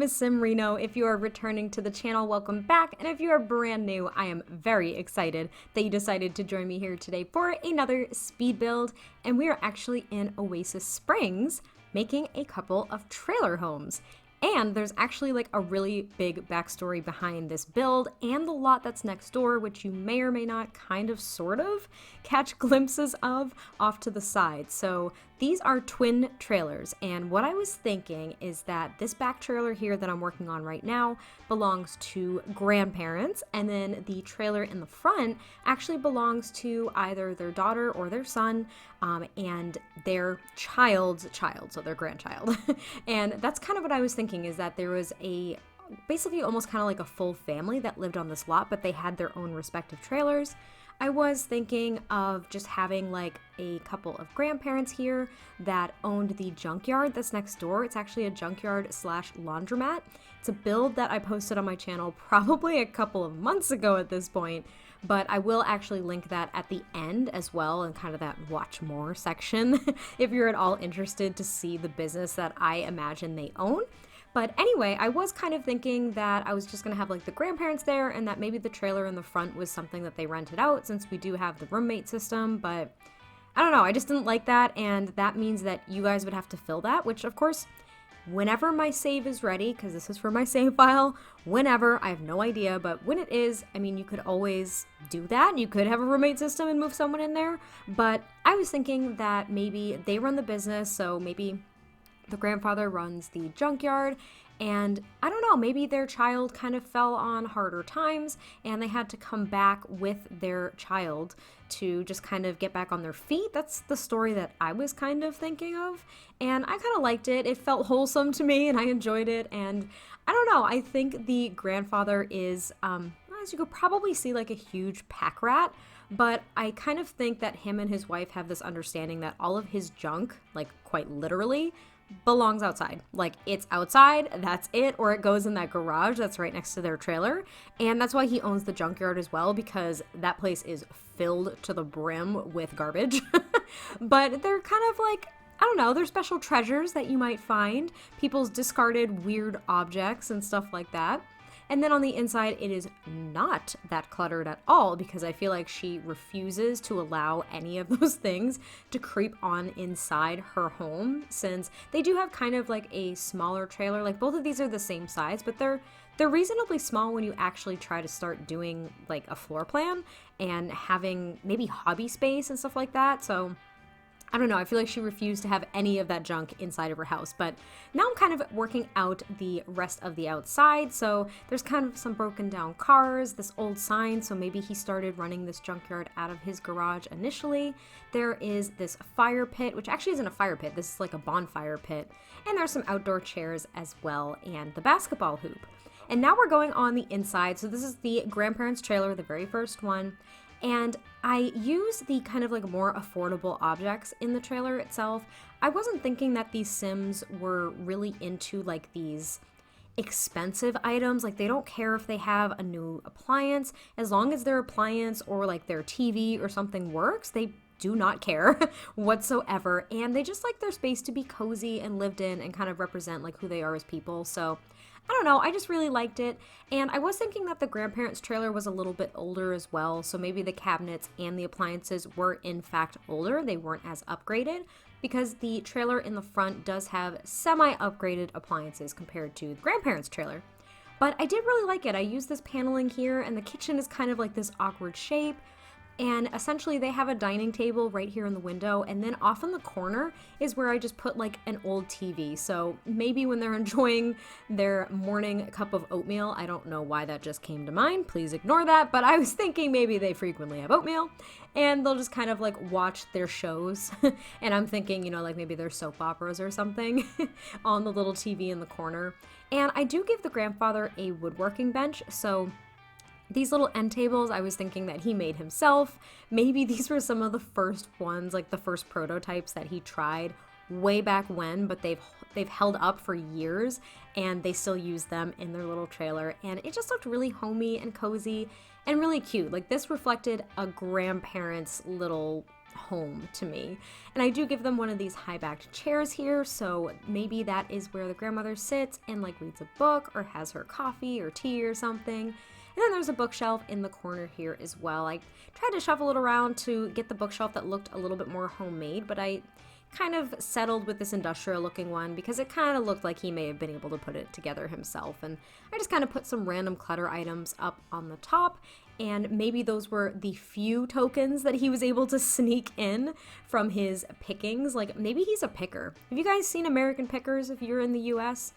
MissSimReno. If you are returning to the channel, welcome back. And if you are brand new, I am very excited that you decided to join me here today for another speed build. And we are actually in Oasis Springs making a couple of trailer homes. And there's actually like a really big backstory behind this build and the lot that's next door, which you may or may not kind of sort of catch glimpses of off to the side. So these are twin trailers, and what I was thinking is that this back trailer here that I'm working on right now belongs to grandparents, and then the trailer in the front actually belongs to either their daughter or their son, and their child's child, so their grandchild. And that's kind of what I was thinking, is that there was basically almost kind of like a full family that lived on this lot, but they had their own respective trailers. I was thinking of just having like a couple of grandparents here that owned the junkyard that's next door. It's actually a junkyard slash laundromat. It's a build that I posted on my channel probably a couple of months ago at this point, but I will actually link that at the end as well, in kind of that watch more section if you're at all interested to see the business that I imagine they own. But anyway, I was kind of thinking that I was just going to have like the grandparents there, and that maybe the trailer in the front was something that they rented out, since we do have the roommate system. But I don't know, I just didn't like that, and that means that you guys would have to fill that, which of course, whenever my save is ready, because this is for my save file, whenever, I have no idea, but when it is, I mean, you could always do that. You could have a roommate system and move someone in there, but I was thinking that maybe they run the business, so maybe the grandfather runs the junkyard, and I don't know, maybe their child kind of fell on harder times and they had to come back with their child to just kind of get back on their feet. That's the story that I was kind of thinking of, and I kind of liked it. It felt wholesome to me and I enjoyed it, and I don't know, I think the grandfather is, as you could probably see, like a huge pack rat. But I kind of think that him and his wife have this understanding that all of his junk, like quite literally, belongs outside. Like, it's outside, that's it, or it goes in that garage that's right next to their trailer. And that's why he owns the junkyard as well, because that place is filled to the brim with garbage. But they're kind of like, I don't know, they're special treasures that you might find, people's discarded weird objects and stuff like that. And then on the inside, it is not that cluttered at all, because I feel like she refuses to allow any of those things to creep on inside her home, since they do have kind of like a smaller trailer. Like, both of these are the same size, but they're reasonably small when you actually try to start doing like a floor plan and having maybe hobby space and stuff like that. So I don't know, I feel like she refused to have any of that junk inside of her house. But now I'm kind of working out the rest of the outside. So there's kind of some broken down cars, this old sign, so maybe he started running this junkyard out of his garage initially. There is this fire pit, which actually isn't a fire pit, this is like a bonfire pit. And there's some outdoor chairs as well, and the basketball hoop. And now we're going on the inside. So this is the grandparents' trailer, the very first one. And I use the kind of like more affordable objects in the trailer itself. I wasn't thinking that these Sims were really into like these expensive items. Like, they don't care if they have a new appliance, as long as their appliance or like their TV or something works. They do not care whatsoever, and they just like their space to be cozy and lived in and kind of represent like who they are as people. So I don't know, I just really liked it. And I was thinking that the grandparents' trailer was a little bit older as well, so maybe the cabinets and the appliances were in fact older. They weren't as upgraded, because the trailer in the front does have semi-upgraded appliances compared to the grandparents' trailer. But I did really like it. I used this paneling here, and the kitchen is kind of like this awkward shape. And essentially they have a dining table right here in the window, and then off in the corner is where I just put like an old TV. So maybe when they're enjoying their morning cup of oatmeal, I don't know why that just came to mind, please ignore that, but I was thinking maybe they frequently have oatmeal and they'll just kind of like watch their shows. And I'm thinking, you know, like maybe they're soap operas or something on the little TV in the corner. And I do give the grandfather a woodworking bench, so these little end tables, I was thinking that he made himself. Maybe these were some of the first ones, like the first prototypes that he tried way back when, but they've held up for years, and they still use them in their little trailer, and it just looked really homey and cozy and really cute. Like, this reflected a grandparent's little home to me. And I do give them one of these high-backed chairs here, so maybe that is where the grandmother sits and like reads a book or has her coffee or tea or something. And then there's a bookshelf in the corner here as well. I tried to shuffle it around to get the bookshelf that looked a little bit more homemade, but I kind of settled with this industrial looking one because it kind of looked like he may have been able to put it together himself. And I just kind of put some random clutter items up on the top, and maybe those were the few tokens that he was able to sneak in from his pickings. Like maybe he's a picker. Have you guys seen American Pickers if you're in the US?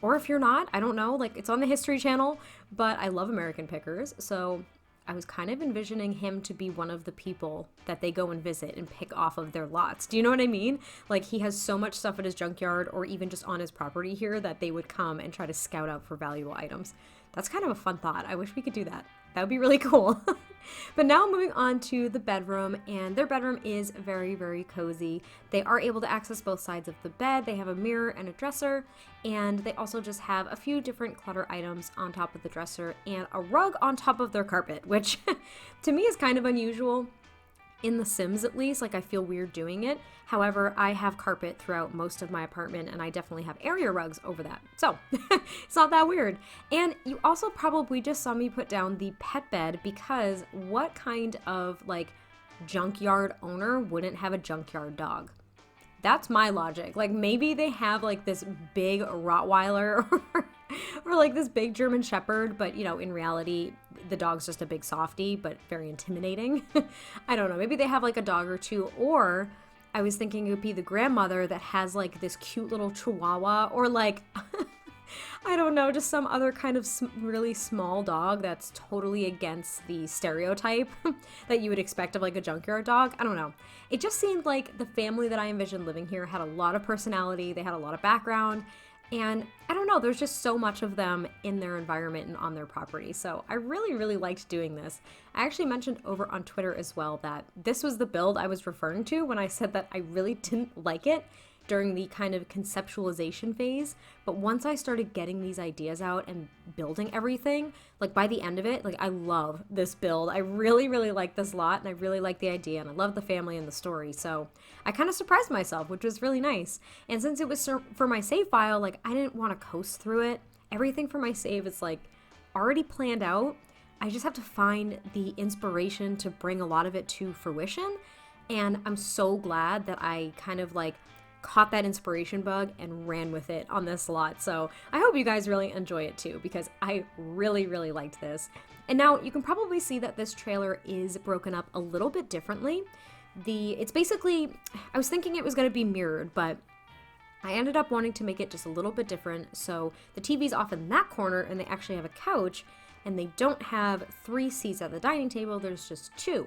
Or if you're not, I don't know, like it's on the History Channel, but I love American Pickers, so I was kind of envisioning him to be one of the people that they go and visit and pick off of their lots. Do you know what I mean? Like he has so much stuff at his junkyard or even just on his property here that they would come and try to scout out for valuable items. That's kind of a fun thought. I wish we could do that. That would be really cool. But now moving on to the bedroom, and their bedroom is very, very cozy. They are able to access both sides of the bed. They have a mirror and a dresser, and they also just have a few different clutter items on top of the dresser and a rug on top of their carpet, which to me is kind of unusual. In The Sims, at least, like I feel weird doing it. However, I have carpet throughout most of my apartment, and I definitely have area rugs over that. So it's not that weird. And you also probably just saw me put down the pet bed, because what kind of like junkyard owner wouldn't have a junkyard dog? That's my logic. Like maybe they have like this big Rottweiler or like this big German Shepherd, but you know, in reality, the dog's just a big softie, but very intimidating. I don't know. Maybe they have like a dog or two, or I was thinking it would be the grandmother that has like this cute little Chihuahua, or like, I don't know, just some other kind of really small dog that's totally against the stereotype that you would expect of like a junkyard dog. I don't know. It just seemed like the family that I envisioned living here had a lot of personality. They had a lot of background. And I don't know, there's just so much of them in their environment and on their property. So I really, really liked doing this. I actually mentioned over on Twitter as well that this was the build I was referring to when I said that I really didn't like it during the kind of conceptualization phase. But once I started getting these ideas out and building everything, like by the end of it, like I love this build. I really, really like this lot, and I really like the idea, and I love the family and the story. So I kind of surprised myself, which was really nice. And since it was for my save file, like I didn't want to coast through it. Everything for my save is like already planned out. I just have to find the inspiration to bring a lot of it to fruition. And I'm so glad that I kind of like caught that inspiration bug and ran with it on this lot. So I hope you guys really enjoy it too, because I really, really liked this. And now you can probably see that this trailer is broken up a little bit differently. It's basically, I was thinking it was going to be mirrored, but I ended up wanting to make it just a little bit different. So the TV's off in that corner, and they actually have a couch, and they don't have 3 seats at the dining table. There's just 2.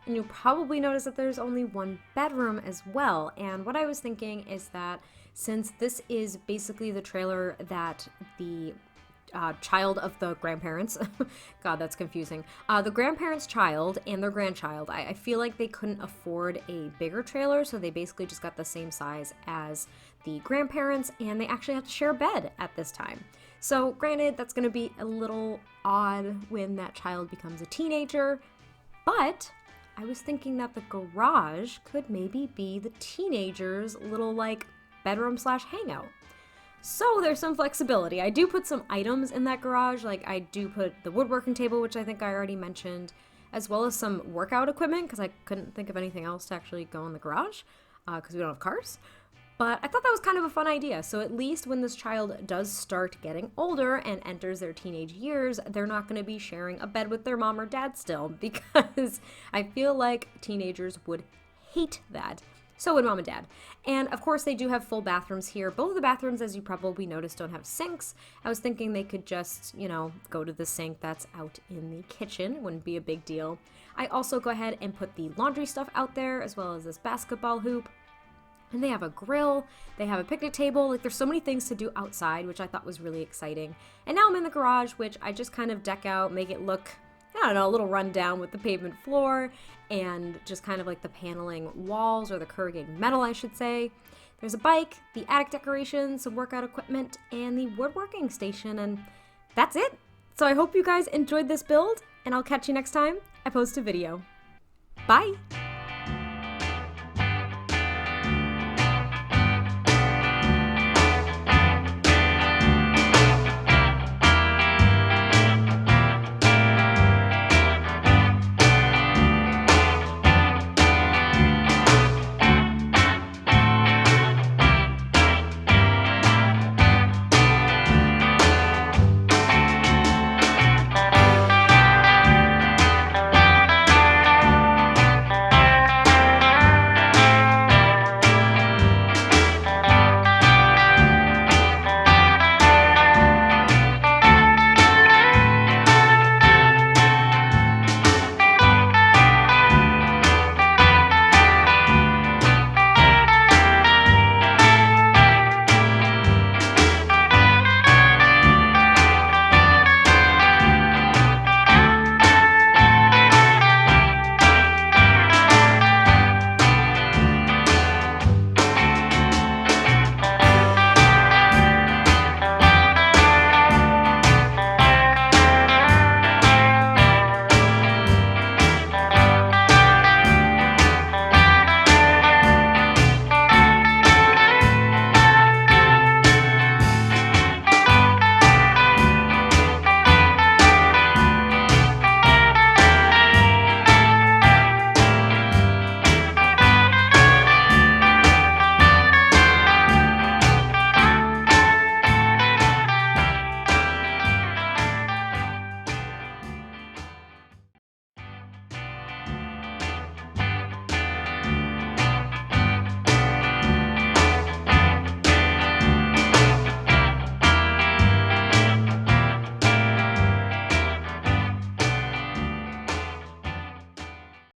And you'll probably notice that there's only one bedroom as well. And what I was thinking is that since this is basically the trailer that the child of the grandparents, God, that's confusing, the grandparents' child and their grandchild, I feel like they couldn't afford a bigger trailer, so they basically just got the same size as the grandparents, and they actually have to share a bed at this time. So granted, that's going to be a little odd when that child becomes a teenager, but I was thinking that the garage could maybe be the teenager's little like bedroom / hangout. So there's some flexibility. I do put some items in that garage, like I do put the woodworking table, which I think I already mentioned, as well as some workout equipment, because I couldn't think of anything else to actually go in the garage, because we don't have cars. But I thought that was kind of a fun idea. So at least when this child does start getting older and enters their teenage years, they're not going to be sharing a bed with their mom or dad still, because I feel like teenagers would hate that. So would mom and dad. And of course they do have full bathrooms here. Both of the bathrooms, as you probably noticed, don't have sinks. I was thinking they could just, you know, go to the sink that's out in the kitchen. Wouldn't be a big deal. I also go ahead and put the laundry stuff out there, as well as this basketball hoop. And they have a grill, they have a picnic table, like there's so many things to do outside, which I thought was really exciting. And now I'm in the garage, which I just kind of deck out, make it look, I don't know, a little rundown with the pavement floor and just kind of like the paneling walls, or the corrugated metal, I should say. There's a bike, the attic decorations, some workout equipment, and the woodworking station, and that's it. So I hope you guys enjoyed this build, and I'll catch you next time I post a video. Bye!